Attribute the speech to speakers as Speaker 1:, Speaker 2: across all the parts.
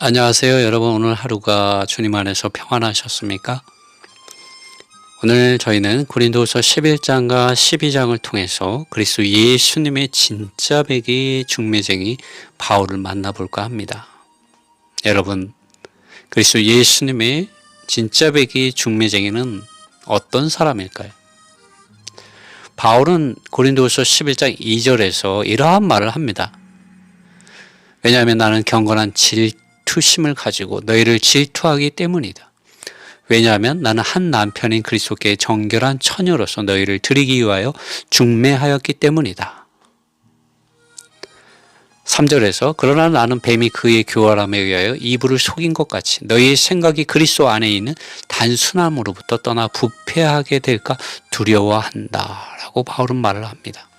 Speaker 1: 안녕하세요. 여러분, 오늘 하루가 주님 안에서 평안하셨습니까? 오늘 저희는 고린도후서 11장과 12장을 통해서 그리스도 예수님의 진짜 배기 중매쟁이 바울을 만나볼까 합니다. 여러분, 그리스도 예수님의 진짜 배기 중매쟁이는 어떤 사람일까요? 바울은 고린도후서 11장 2절에서 이러한 말을 합니다. 왜냐하면 나는 경건한 질투심을 가지고 너희를 질투하기 때문이다. 왜냐하면 나는 한 남편인 그리스도께 정결한 처녀로서 너희를 드리기 위하여 중매하였기 때문이다. 3절에서 그러나 나는 뱀이 그의 교활함에 의하여 이불을 속인 것 같이 너희의 생각이 그리스도 안에 있는 단순함으로부터 떠나 부패하게 될까 두려워한다 라고 바울은 말을 합니다.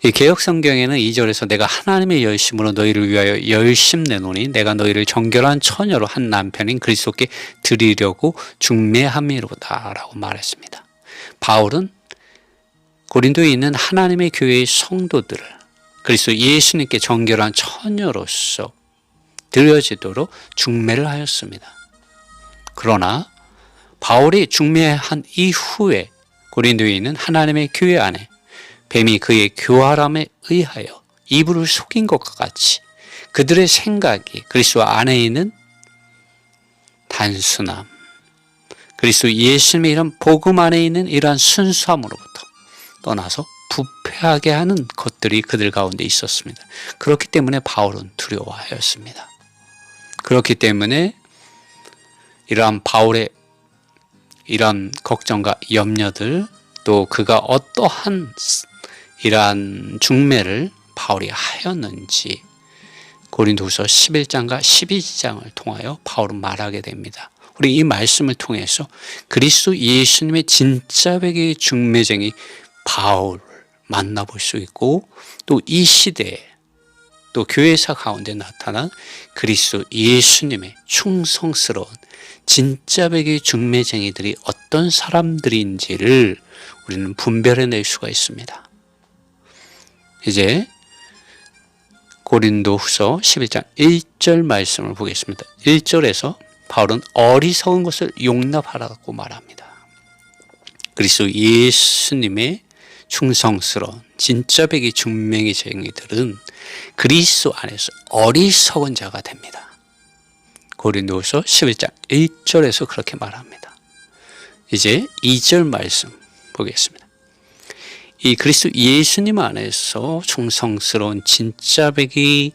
Speaker 1: 이 개역성경에는 2절에서 내가 하나님의 열심으로 너희를 위하여 열심 내노니 내가 너희를 정결한 처녀로 한 남편인 그리스도께 드리려고 중매함이로다 라고 말했습니다. 바울은 고린도에 있는 하나님의 교회의 성도들을 그리스도 예수님께 정결한 처녀로서 드려지도록 중매를 하였습니다. 그러나 바울이 중매한 이후에 고린도에 있는 하나님의 교회 안에 뱀이 그의 교활함에 의하여 이불을 속인 것과 같이 그들의 생각이 그리스도 안에 있는 단순함, 그리스도 예수님의 이런 복음 안에 있는 이러한 순수함으로부터 떠나서 부패하게 하는 것들이 그들 가운데 있었습니다. 그렇기 때문에 바울은 두려워하였습니다. 그렇기 때문에 이러한 바울의 이러한 걱정과 염려들, 또 그가 어떠한 이러한 중매를 바울이 하였는지 고린도후서 11장과 12장을 통하여 바울은 말하게 됩니다. 우리 이 말씀을 통해서 그리스도 예수님의 진짜 배기 중매쟁이 바울을 만나볼 수 있고, 또 이 시대에 또 교회사 가운데 나타난 그리스도 예수님의 충성스러운 진짜 배기 중매쟁이들이 어떤 사람들인지를 우리는 분별해낼 수가 있습니다. 이제 고린도후서 11장 1절 말씀을 보겠습니다. 1절에서 바울은 어리석은 것을 용납하라고 말합니다. 그리스도 예수님의 충성스러운 진짜 배기 중매쟁이들은 그리스도 안에서 어리석은 자가 됩니다. 고린도후서 11장 1절에서 그렇게 말합니다. 이제 2절 말씀 보겠습니다. 이 그리스도 예수님 안에서 충성스러운 진짜 배기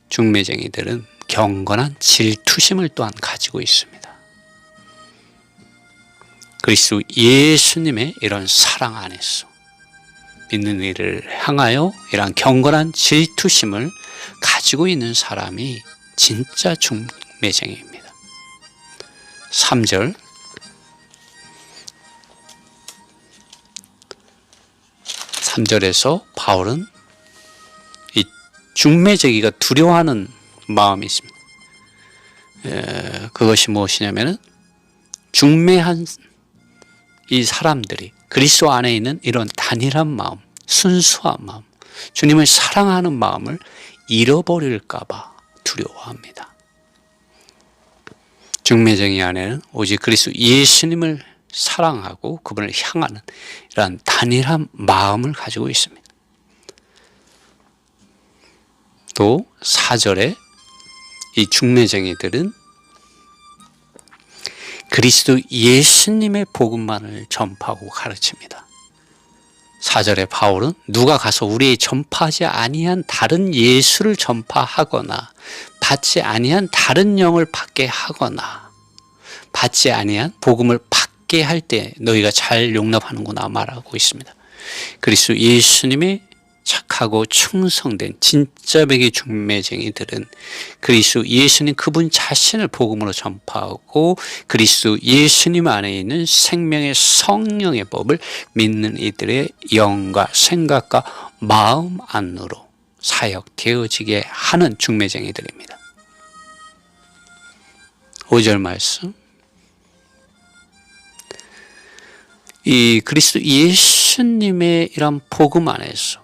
Speaker 1: 중매쟁이들은 경건한 질투심을 또한 가지고 있습니다. 그리스도 예수님의 이런 사랑 안에서 믿는 이를 향하여 이러한 경건한 질투심을 가지고 있는 사람이 진짜 중매쟁이입니다. 3절 3절에서 바울은 이 중매쟁이가 두려워하는 마음이 있습니다. 그것이 무엇이냐면은 중매한 이 사람들이 그리스도 안에 있는 이런 단일한 마음, 순수한 마음, 주님을 사랑하는 마음을 잃어버릴까 봐 두려워합니다. 중매쟁이 안에는 오직 그리스도 예수님을 사랑하고 그분을 향하는 이러한 단일한 마음을 가지고 있습니다. 또 4절에 이 중매쟁이들은 그리스도 예수님의 복음만을 전파하고 가르칩니다. 4절에 바울은 누가 가서 우리의 전파하지 아니한 다른 예수를 전파하거나 받지 아니한 다른 영을 받게 하거나 받지 아니한 복음을 받게 할 때 너희가 잘 용납하는구나 말하고 있습니다. 그리스도 예수님의 착하고 충성된 진짜 배기 중매쟁이들은 그리스도 예수님 그분 자신을 복음으로 전파하고 그리스도 예수님 안에 있는 생명의 성령의 법을 믿는 이들의 영과 생각과 마음 안으로 사역되어지게 하는 중매쟁이들입니다. 5절 말씀, 이 그리스도 예수님의 이런 복음 안에서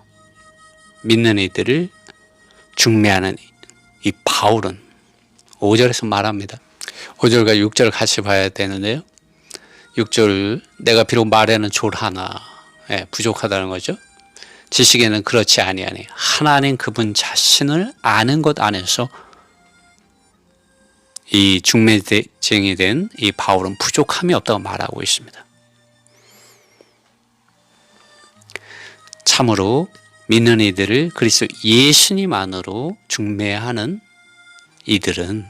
Speaker 1: 믿는 이들을 중매하는 이 바울은 5절에서 말합니다. 5절과 6절 같이 봐야 되는데요. 6절 내가 비록 말에는 졸하나 부족하다는 거죠. 지식에는 그렇지 아니하니 하나님 그분 자신을 아는 것 안에서 이 중매쟁이 된 이 바울은 부족함이 없다고 말하고 있습니다. 참으로 믿는 이들을 그리스도 예수님 안으로 중매하는 이들은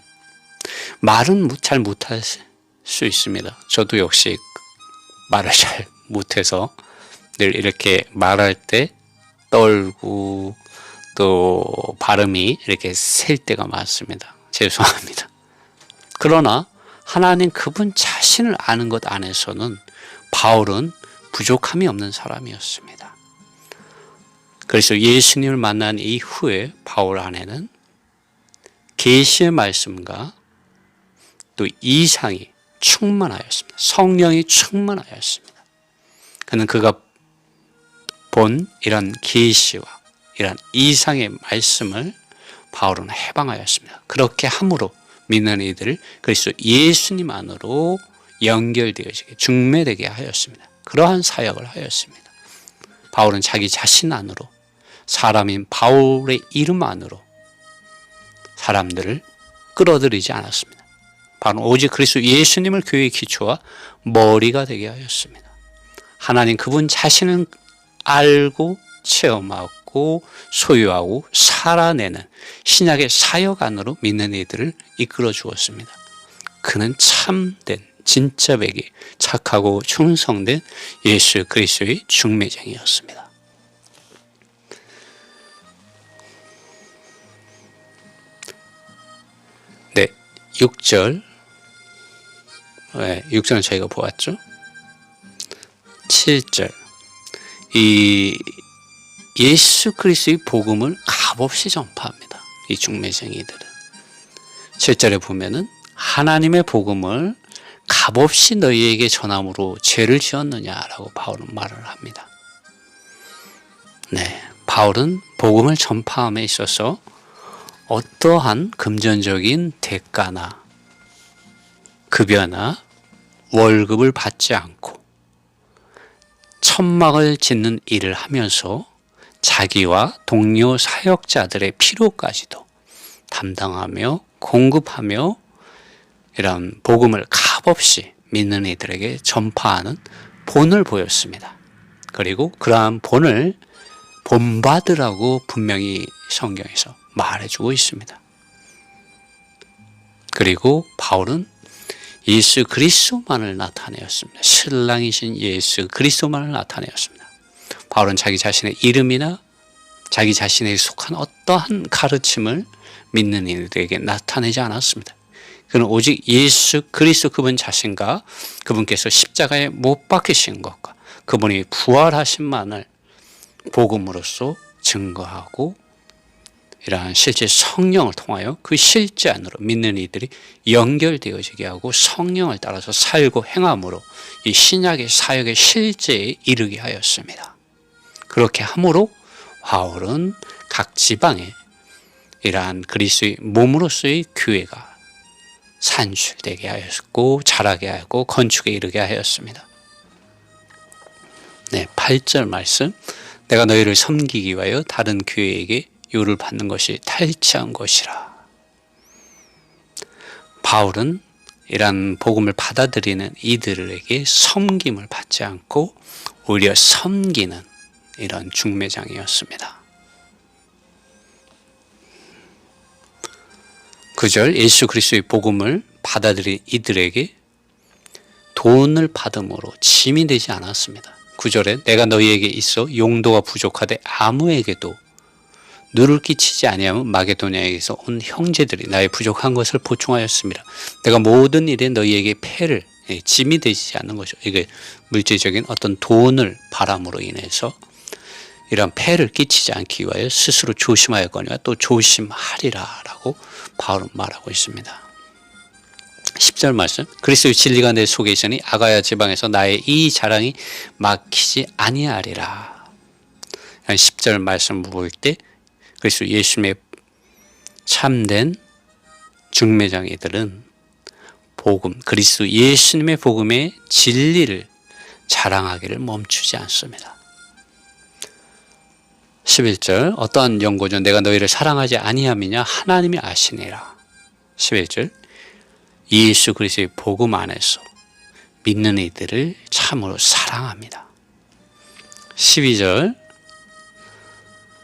Speaker 1: 말은 잘 못할 수 있습니다. 저도 역시 말을 잘 못해서 늘 이렇게 말할 때 떨고 또 발음이 이렇게 셀 때가 많습니다. 죄송합니다. 그러나 하나님 그분 자신을 아는 것 안에서는 바울은 부족함이 없는 사람이었습니다. 그래서 예수님을 만난 이후에 바울 안에는 계시의 말씀과 또 이상이 충만하였습니다. 성령이 충만하였습니다. 그는 그가 본 이런 계시와 이런 이상의 말씀을 바울은 해방하였습니다. 그렇게 함으로 믿는 이들을 그리스도 예수님 안으로 연결되어지게 중매되게 하였습니다. 그러한 사역을 하였습니다. 바울은 자기 자신 안으로 사람인 바울의 이름 안으로 사람들을 끌어들이지 않았습니다. 바로 오직 그리스도 예수님을 교회의 기초와 머리가 되게 하였습니다. 하나님 그분 자신은 알고 체험하고 소유하고 살아내는 신약의 사역 안으로 믿는 이들을 이끌어 주었습니다. 그는 참된 진짜 백이 착하고 충성된 예수 그리스도의 중매쟁이였습니다. 네, 6절 6절은 저희가 보았죠. 7절 이 예수 그리스도의 복음을 값없이 전파합니다. 이 중매쟁이들은 7절에 보면은 하나님의 복음을 값없이 너희에게 전함으로 죄를 지었느냐라고 바울은 말을 합니다. 네, 바울은 복음을 전파함에 있어서 어떠한 금전적인 대가나 급여나 월급을 받지 않고 천막을 짓는 일을 하면서 자기와 동료 사역자들의 필요까지도 담당하며 공급하며 이런 복음을 값없이 믿는 이들에게 전파하는 본을 보였습니다. 그리고 그러한 본을 본받으라고 분명히 성경에서 말해주고 있습니다. 그리고 바울은 예수 그리스도만을 나타내었습니다. 신랑이신 예수 그리스도만을 나타내었습니다. 바울은 자기 자신의 이름이나 자기 자신에 속한 어떠한 가르침을 믿는 이들에게 나타내지 않았습니다. 그는 오직 예수 그리스도 그분 자신과 그분께서 십자가에 못 박히신 것과 그분이 부활하신만을 복음으로써 증거하고 이러한 실제 성령을 통하여 그 실제 안으로 믿는 이들이 연결되어지게 하고 성령을 따라서 살고 행함으로 이 신약의 사역의 실제에 이르게 하였습니다. 그렇게 함으로 바울은 각 지방에 이러한 그리스도의 몸으로서의 교회가 산출되게 하였고 자라게 하고 건축에 이르게 하였습니다. 네, 8절 말씀 내가 너희를 섬기기 위하여 다른 교회에게 요를 받는 것이 탈취한 것이라. 바울은 이러한 복음을 받아들이는 이들에게 섬김을 받지 않고 오히려 섬기는 이런 중매장이었습니다. 9절 예수 그리스도의 복음을 받아들인 이들에게 돈을 받음으로 짐이 되지 않았습니다. 9절에 내가 너희에게 있어 용도가 부족하되 아무에게도 누를 끼치지 아니하면 마게도냐에게서 온 형제들이 나의 부족한 것을 보충하였습니다. 내가 모든 일에 너희에게 패를 짐이 되지 않는 것이죠. 이게 물질적인 어떤 돈을 바람으로 인해서 이런 폐를 끼치지 않기 위하여 스스로 조심하였거니와 또 조심하리라 라고 바울은 말하고 있습니다. 10절 말씀 그리스도의 진리가 내 속에 있으니 아가야 지방에서 나의 이 자랑이 막히지 아니하리라. 10절 말씀을 볼 때 그리스도 예수님의 참된 중매장이들은 복음, 그리스도 예수님의 복음의 진리를 자랑하기를 멈추지 않습니다. 11절 어떠한 연고죠? 내가 너희를 사랑하지 아니함이냐? 하나님이 아시니라. 11절 예수 그리스도의 복음 안에서 믿는 이들을 참으로 사랑합니다. 12절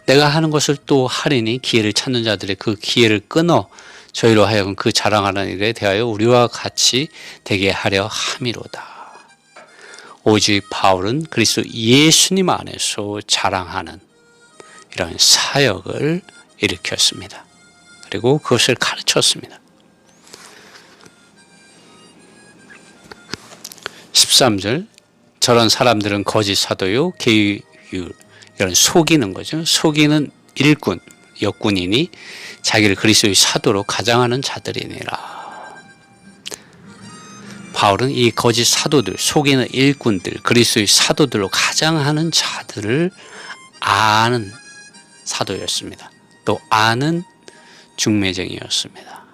Speaker 1: 내가 하는 것을 또 하리니 기회를 찾는 자들의 그 기회를 끊어 저희로 하여금 그 자랑하는 일에 대하여 우리와 같이 되게 하려 함이로다. 오직 바울은 그리스도 예수님 안에서 자랑하는 이런 사역을 일으켰습니다. 그리고 그것을 가르쳤습니다. 13절 저런 사람들은 거짓 사도요 계유 이런 속이는 거죠. 속이는 일꾼 역군이니 자기를 그리스도의 사도로 가장하는 자들이니라. 바울은 이 거짓 사도들 속이는 일꾼들 그리스도의 사도들로 가장하는 자들을 아는 사도였습니다. 또 아는 중매쟁이였습니다.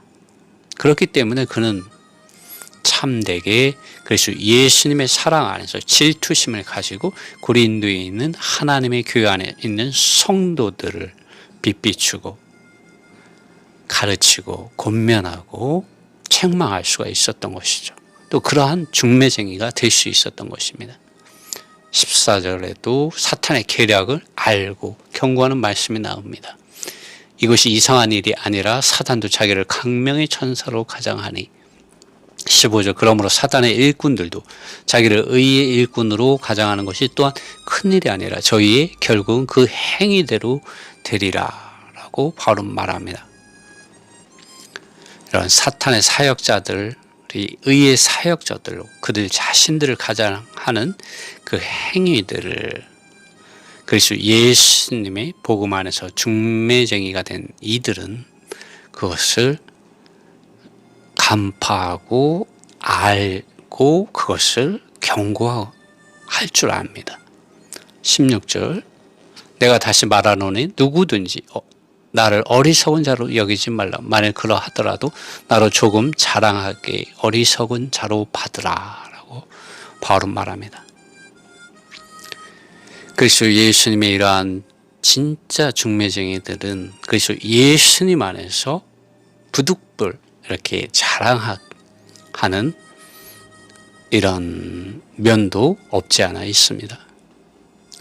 Speaker 1: 그렇기 때문에 그는 참되게 그리스도 예수님의 사랑 안에서 질투심을 가지고 고린도에 있는 하나님의 교회 안에 있는 성도들을 빛비추고 가르치고 권면하고 책망할 수가 있었던 것이죠. 또 그러한 중매쟁이가 될 수 있었던 것입니다. 14절에도 사탄의 계략을 알고 경고하는 말씀이 나옵니다. 이것이 이상한 일이 아니라 사탄도 자기를 강명의 천사로 가장하니 15절 그러므로 사탄의 일꾼들도 자기를 의의 일꾼으로 가장하는 것이 또한 큰일이 아니라 저희의 결국은 그 행위대로 되리라 라고 바울은 말합니다. 이런 사탄의 사역자들이 의의 사역자들로 그들 자신들을 가장하는 그 행위들을 그리스도 예수님의 복음 안에서 중매쟁이가 된 이들은 그것을 간파하고 알고 그것을 경고할 줄 압니다. 16절 내가 다시 말하노니 누구든지 나를 어리석은 자로 여기지 말라. 만일 그러하더라도 나로 조금 자랑하게 어리석은 자로 받으라 라고 바울은 말합니다. 그리스도 예수님의 이러한 진짜 중매쟁이들은 그리스도 예수님 안에서 부득불 이렇게 자랑하는 이런 면도 없지 않아 있습니다.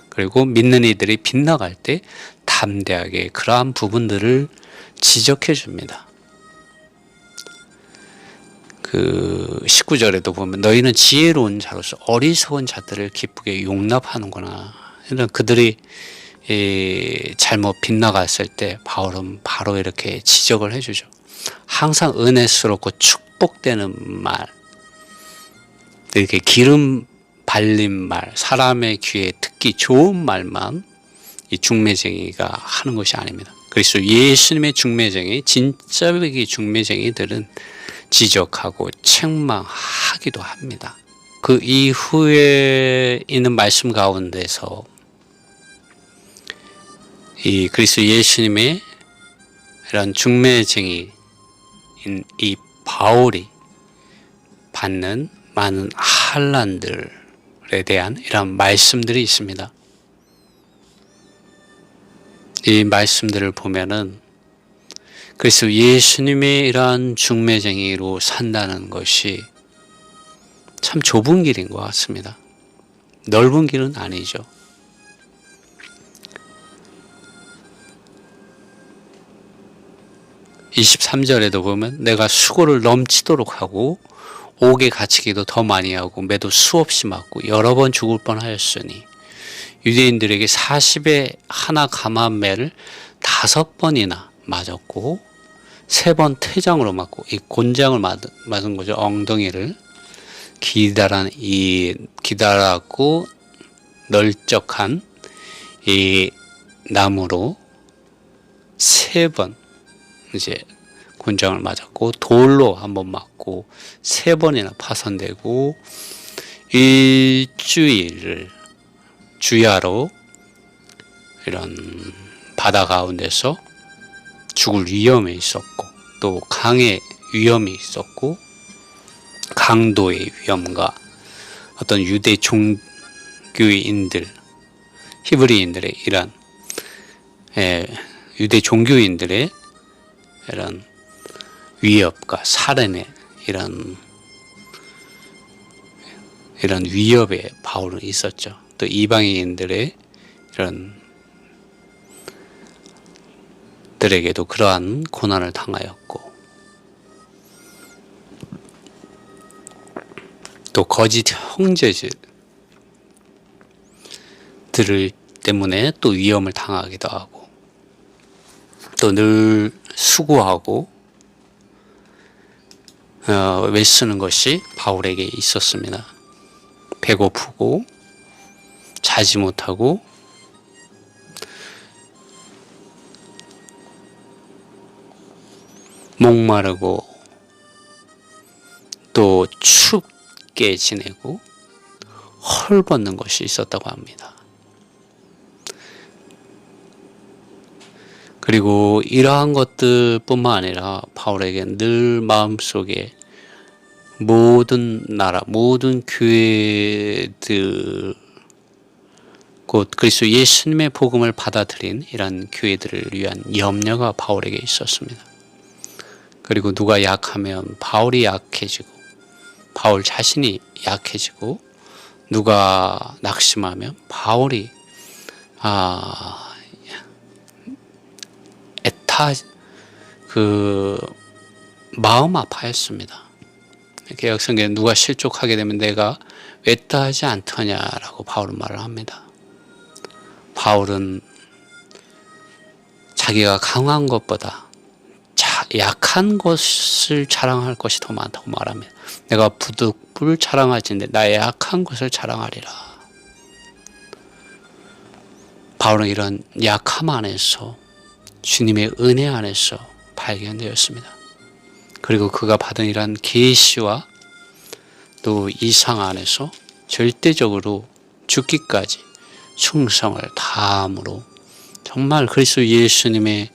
Speaker 1: 그리고 믿는 이들이 빗나갈 때 담대하게 그러한 부분들을 지적해 줍니다. 그 19절에도 보면 너희는 지혜로운 자로서 어리석은 자들을 기쁘게 용납하는구나. 이런 그들이 잘못 빗나갔을 때 바울은 바로 이렇게 지적을 해주죠. 항상 은혜스럽고 축복되는 말, 이렇게 기름 발린 말, 사람의 귀에 듣기 좋은 말만 이 중매쟁이가 하는 것이 아닙니다. 그래서 예수님의 중매쟁이, 진짜의 중매쟁이들은 지적하고 책망하기도 합니다. 그 이후에 있는 말씀 가운데서 이 그리스도 예수님의 이런 중매쟁이인 이 바울이 받는 많은 환난들에 대한 이런 말씀들이 있습니다. 이 말씀들을 보면은 그리스도 예수님의 이러한 중매쟁이로 산다는 것이 참 좁은 길인 것 같습니다. 넓은 길은 아니죠. (23절에도) 보면 내가 수고를 넘치도록 하고 옥에 갇히기도 더 많이 하고 매도 수없이 맞고 여러 번 죽을 뻔하였으니 유대인들에게 40에 하나 감한 매를 5번이나 맞았고 3번 퇴장으로 맞고 이 곤장을 맞은 거죠. 엉덩이를 기다랗고 널쩍한 이 나무로 3번 이제 곤장을 맞았고 돌로 1번 맞고 3번이나 파손되고 일주일을 주야로 이런 바다 가운데서 죽을 위험에 있었고, 또 강의 위험이 있었고, 강도의 위험과 어떤 유대 종교인들, 히브리인들의 이런 유대 종교인들의 이런 위협과 살인의 이런 위협에 바울은 있었죠. 또 이방인들의 이런 들에게도 그러한 고난을 당하였고, 또 거짓 형제들 때문에 또 위험을 당하기도 하고, 또 늘 수고하고 애쓰는 것이 바울에게 있었습니다. 배고프고 자지 못하고 목마르고 또 춥게 지내고 헐벗는 것이 있었다고 합니다. 그리고 이러한 것들뿐만 아니라 바울에게 늘 마음속에 모든 나라, 모든 교회들, 곧 그리스도 예수님의 복음을 받아들인 이런 교회들을 위한 염려가 바울에게 있었습니다. 그리고 누가 약하면 바울이 약해지고, 바울 자신이 약해지고, 누가 낙심하면 바울이 마음 아파했습니다. 개혁성경에 누가 실족하게 되면 내가 외따하지 않더냐라고 바울은 말을 합니다. 바울은 자기가 강한 것보다 약한 것을 자랑할 것이 더 많다고 말합니다. 내가 부득불 자랑하지인데 나의 약한 것을 자랑하리라. 바울은 이런 약함 안에서 주님의 은혜 안에서 발견되었습니다. 그리고 그가 받은 이러한 계시와 또 이상 안에서 절대적으로 죽기까지 충성을 다함으로 정말 그리스도 예수님의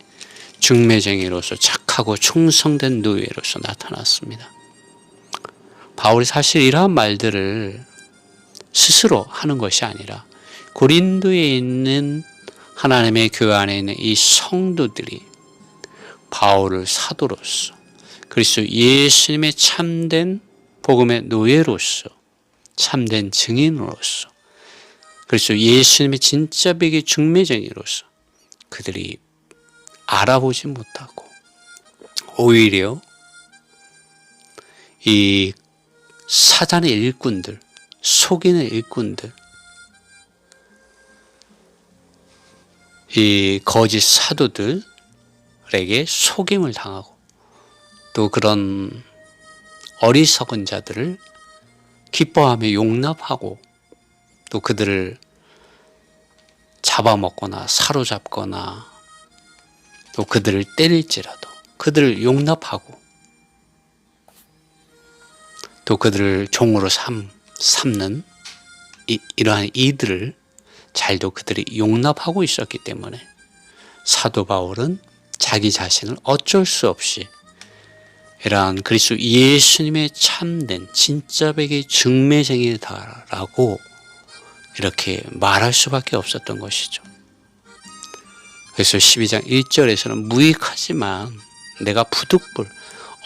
Speaker 1: 중매쟁이로서 착하고 충성된 노예로서 나타났습니다. 바울이 사실 이러한 말들을 스스로 하는 것이 아니라 고린도에 있는 하나님의 교회 안에 있는 이 성도들이 바울을 사도로서 그리스도 예수님의 참된 복음의 노예로서 참된 증인으로서 그리스도 예수님의 진짜 백의 중매쟁이로서 그들이 알아보지 못하고 오히려 이 사단의 일꾼들, 속이는 일꾼들, 이 거짓 사도들에게 속임을 당하고 또 그런 어리석은 자들을 기뻐하며 용납하고 또 그들을 잡아먹거나 사로잡거나 또 그들을 때릴지라도 그들을 용납하고 또 그들을 종으로 삼는 이러한 이들을 잘도 그들이 용납하고 있었기 때문에 사도 바울은 자기 자신을 어쩔 수 없이 이러한 그리스도 예수님의 참된 진짜 백의 중매쟁이다라고 이렇게 말할 수밖에 없었던 것이죠. 그래서 12장 1절에서는 무익하지만 내가 부득불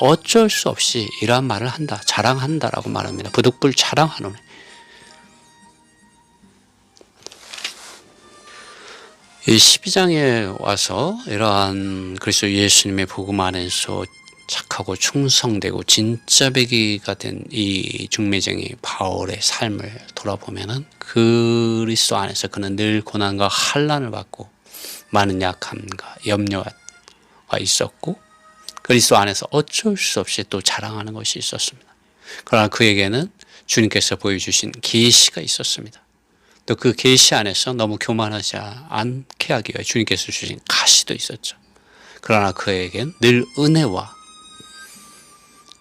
Speaker 1: 어쩔 수 없이 이러한 말을 한다, 자랑한다라고 말합니다. 부득불 자랑하노니. 이 12장에 와서 이러한 그리스도 예수님의 복음 안에서 착하고 충성되고 진짜 백이가 된 이 중매쟁이 바울의 삶을 돌아보면은 그리스도 안에서 그는 늘 고난과 환난을 받고 많은 약함과 염려가 있었고 그리스도 안에서 어쩔 수 없이 또 자랑하는 것이 있었습니다. 그러나 그에게는 주님께서 보여주신 계시가 있었습니다. 또 그 계시 안에서 너무 교만하지 않게 하기 위해 주님께서 주신 가시도 있었죠. 그러나 그에겐 늘 은혜와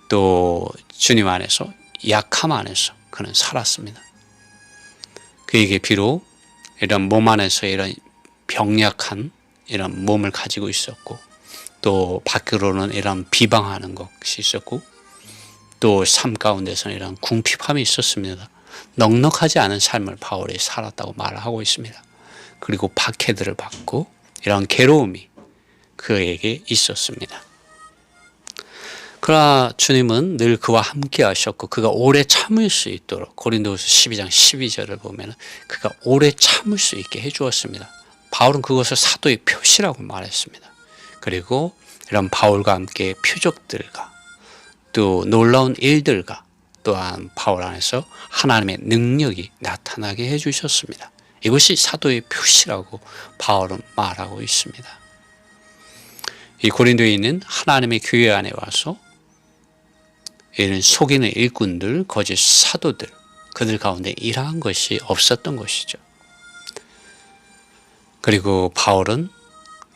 Speaker 1: 또 주님 안에서 약함 안에서 그는 살았습니다. 그에게 비록 이런 몸 안에서 이런 병약한 이런 몸을 가지고 있었고 또 밖으로는 이런 비방하는 것이 있었고, 또 삶 가운데서는 이런 궁핍함이 있었습니다. 넉넉하지 않은 삶을 바울이 살았다고 말하고 있습니다. 그리고 박해들을 받고 이런 괴로움이 그에게 있었습니다. 그러나 주님은 늘 그와 함께 하셨고 그가 오래 참을 수 있도록 고린도후서 12장 12절을 보면 그가 오래 참을 수 있게 해주었습니다. 바울은 그것을 사도의 표시라고 말했습니다. 그리고 이런 바울과 함께 표적들과 또 놀라운 일들과 또한 바울 안에서 하나님의 능력이 나타나게 해주셨습니다. 이것이 사도의 표시라고 바울은 말하고 있습니다. 이 고린도에 있는 하나님의 교회 안에 와서 이런 속이는 일꾼들, 거짓 사도들, 그들 가운데 이러한 것이 없었던 것이죠. 그리고 바울은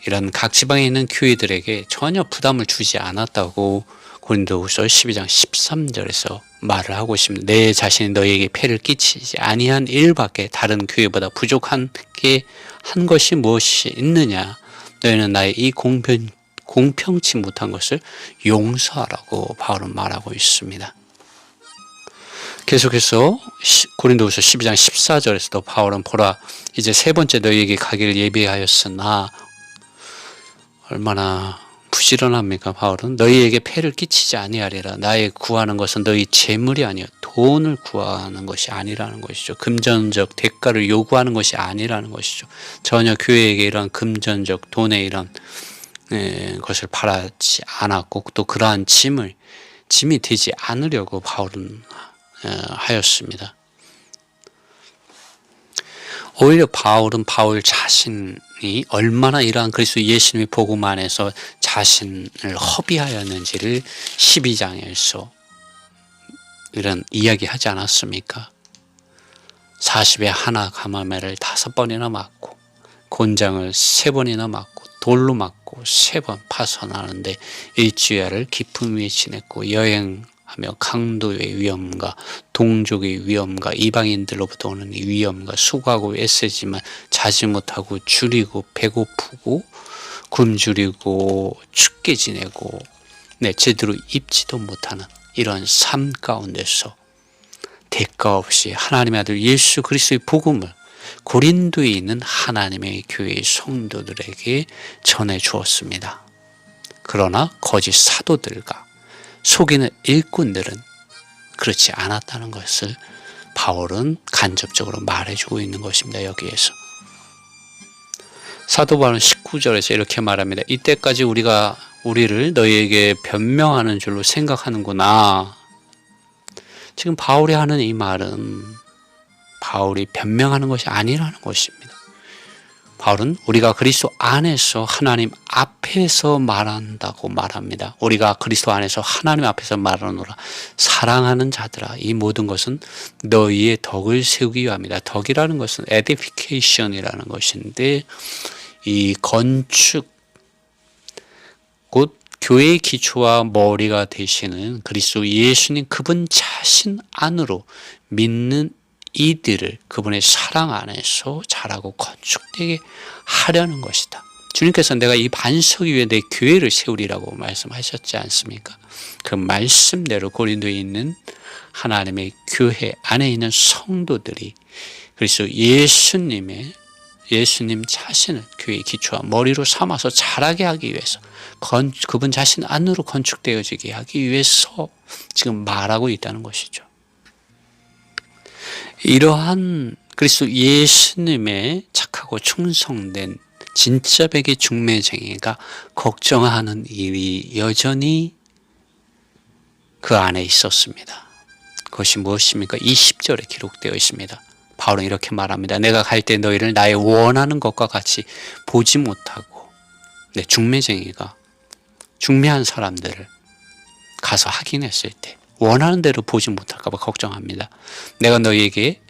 Speaker 1: 이런 각 지방에 있는 교회들에게 전혀 부담을 주지 않았다고 고린도후서 12장 13절에서 말을 하고 있습니다. 내 자신이 너희에게 폐를 끼치지 아니한 일밖에 다른 교회보다 부족한 게 한 것이 무엇이 있느냐. 너희는 나의 이 공평치 못한 것을 용서하라고 바울은 말하고 있습니다. 계속해서 고린도후서 12장 14절에서도 바울은 보라 이제 세 번째 너희에게 가기를 예비하였으나 얼마나 부지런합니까? 바울은 너희에게 폐를 끼치지 아니하리라. 나의 구하는 것은 너희 재물이 아니요 돈을 구하는 것이 아니라는 것이죠. 금전적 대가를 요구하는 것이 아니라는 것이죠. 전혀 교회에게 이런 금전적 돈의 이런 것을 바라지 않았고 또 그러한 짐이 되지 않으려고 바울은 하였습니다. 오히려 바울은 바울 자신이 얼마나 이러한 그리스도 예수님의 복음 안에서 자신을 허비하였는지를 12장에서 이런 이야기하지 않았습니까? 40에 하나 가마매를 5번이나 맞고 곤장을 3번이나 맞고 돌로 맞고 3번 파선하는데 일주일을 기쁨 위에 지냈고 여행하며 강도의 위험과 동족의 위험과 이방인들로부터 오는 위험과 수고하고 애쓰지만 자지 못하고 줄이고 배고프고 굶주리고 춥게 지내고 제대로 입지도 못하는 이런 삶 가운데서 대가 없이 하나님의 아들 예수 그리스도의 복음을 고린도에 있는 하나님의 교회의 성도들에게 전해 주었습니다. 그러나 거짓 사도들과 속이는 일꾼들은 그렇지 않았다는 것을 바울은 간접적으로 말해주고 있는 것입니다. 여기에서 사도 바울은 19절에서 이렇게 말합니다. 이때까지 우리를 너희에게 변명하는 줄로 생각하는구나. 지금 바울이 하는 이 말은 바울이 변명하는 것이 아니라는 것입니다. 바울은 우리가 그리스도 안에서 하나님 앞에서 말한다고 말합니다. 우리가 그리스도 안에서 하나님 앞에서 말하노라. 사랑하는 자들아 이 모든 것은 너희의 덕을 세우기 위함이다. 덕이라는 것은 edification이라는 것인데 이 건축 곧 교회의 기초와 머리가 되시는 그리스도 예수님 그분 자신 안으로 믿는 이들을 그분의 사랑 안에서 자라고 건축되게 하려는 것이다. 주님께서 내가 이 반석 위에 내 교회를 세우리라고 말씀하셨지 않습니까? 그 말씀대로 고린도에 있는 하나님의 교회 안에 있는 성도들이 그래서 예수님 자신을 교회의 기초와 머리로 삼아서 자라게 하기 위해서 그분 자신 안으로 건축되어지게 하기 위해서 지금 말하고 있다는 것이죠. 이러한 그리스도 예수님의 착하고 충성된 진짜 백의 중매쟁이가 걱정하는 일이 여전히 그 안에 있었습니다. 그것이 무엇입니까? 20절에 기록되어 있습니다. 바울은 이렇게 말합니다. 내가 갈 때 너희를 나의 원하는 것과 같이 보지 못하고 중매쟁이가 중매한 사람들을 가서 확인했을 때 원하는 대로 보지 못할까 봐 걱정합니다. 내가 너희에게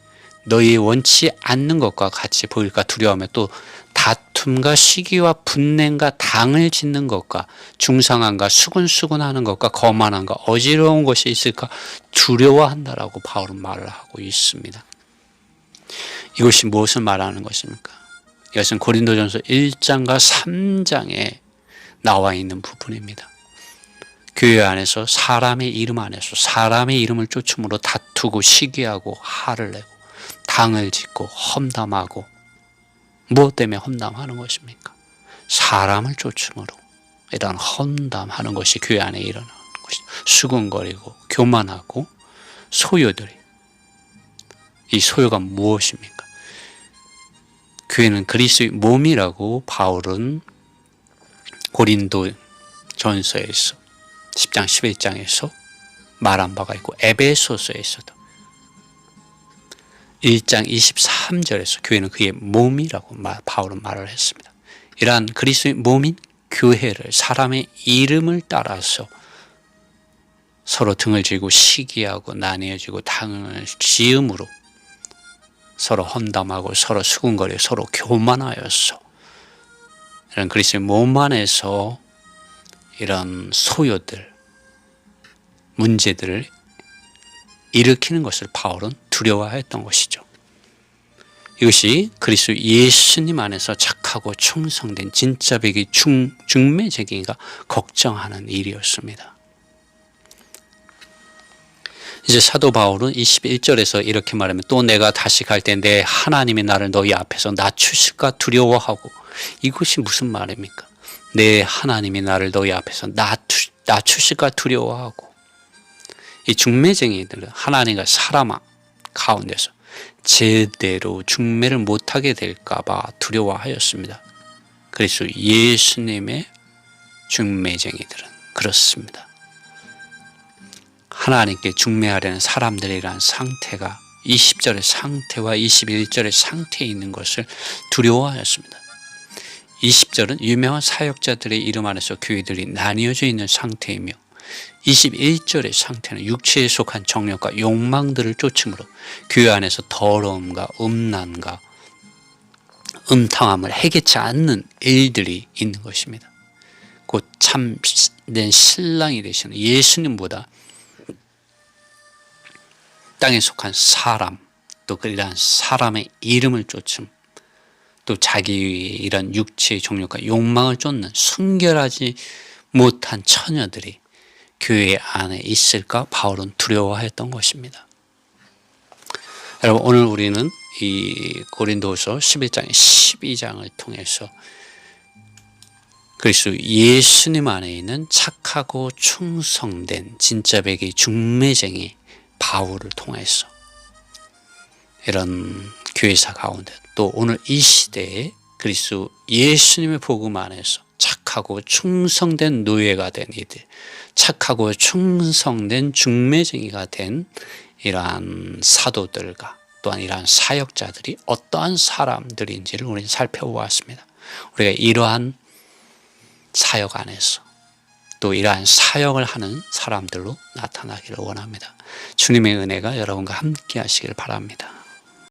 Speaker 1: 너희 원치 않는 것과 같이 보일까 두려워하며 또 다툼과 시기와 분냄과 당을 짓는 것과 중상함과 수근수근하는 것과 거만함과 어지러운 것이 있을까 두려워한다라고 바울은 말을 하고 있습니다. 이것이 무엇을 말하는 것입니까? 이것은 고린도전서 1장과 3장에 나와 있는 부분입니다. 교회 안에서 사람의 이름 안에서 사람의 이름을 쫓음으로 다투고 시기하고 화를 내고 당을 짓고 험담하고, 무엇 때문에 험담하는 것입니까? 사람을 쫓음으로 이런 험담하는 것이 교회 안에 일어나는 것이죠. 수군거리고 교만하고 소요들이, 이 소요가 무엇입니까? 교회는 그리스도의 몸이라고 바울은 고린도 전서에서 10장 11장에서 말한 바가 있고, 에베소서에서도 1장 23절에서 교회는 그의 몸이라고 바울은 말을 했습니다. 이러한 그리스도의 몸인 교회를 사람의 이름을 따라서 서로 등을 지고 시기하고 나뉘어지고 당을 지음으로 서로 험담하고 서로 수군거리고 서로 교만하여서 이런 그리스도의 몸 안에서 이런 소요들, 문제들을 일으키는 것을 바울은 두려워했던 것이죠. 이것이 그리스도 예수님 안에서 착하고 충성된 진짜 백의 중매쟁이가 걱정하는 일이었습니다. 이제 사도 바울은 21절에서 이렇게 말하면, 또 내가 다시 갈 때 내 하나님이 나를 너희 앞에서 낮추실까 두려워하고. 이것이 무슨 말입니까? 내 하나님이 나를 너희 앞에서 낮추실까 두려워하고. 이 중매쟁이들은 하나님과 사람 가운데서 제대로 중매를 못하게 될까 봐 두려워하였습니다. 그래서 예수님의 중매쟁이들은 그렇습니다. 하나님께 중매하려는 사람들이란 상태가 20절의 상태와 21절의 상태에 있는 것을 두려워하였습니다. 20절은 유명한 사역자들의 이름 안에서 교회들이 나뉘어져 있는 상태이며, 21절의 상태는 육체에 속한 정욕과 욕망들을 쫓음으로 교회 안에서 더러움과 음란과 음탕함을 해결치 않는 일들이 있는 것입니다. 곧 참된 신랑이 되시는 예수님보다 땅에 속한 사람, 또 이러한 사람의 이름을 쫓음, 또 자기의 이런 육체의 정욕과 욕망을 쫓는 순결하지 못한 처녀들이 교회 안에 있을까 바울은 두려워했던 것입니다. 여러분, 오늘 우리는 이 고린도서 11장 12장을 통해서 그리스도 예수님 안에 있는 착하고 충성된 진짜 백의 중매쟁이 바울을 통해서 이런 교회사 가운데, 또 오늘 이 시대에 그리스도 예수님의 복음 안에서 착하고 충성된 노예가 된 이들, 착하고 충성된 중매쟁이가 된 이러한 사도들과 또한 이러한 사역자들이 어떠한 사람들인지를 우리는 살펴보았습니다. 우리가 이러한 사역 안에서 또 이러한 사역을 하는 사람들로 나타나기를 원합니다. 주님의 은혜가 여러분과 함께 하시길 바랍니다.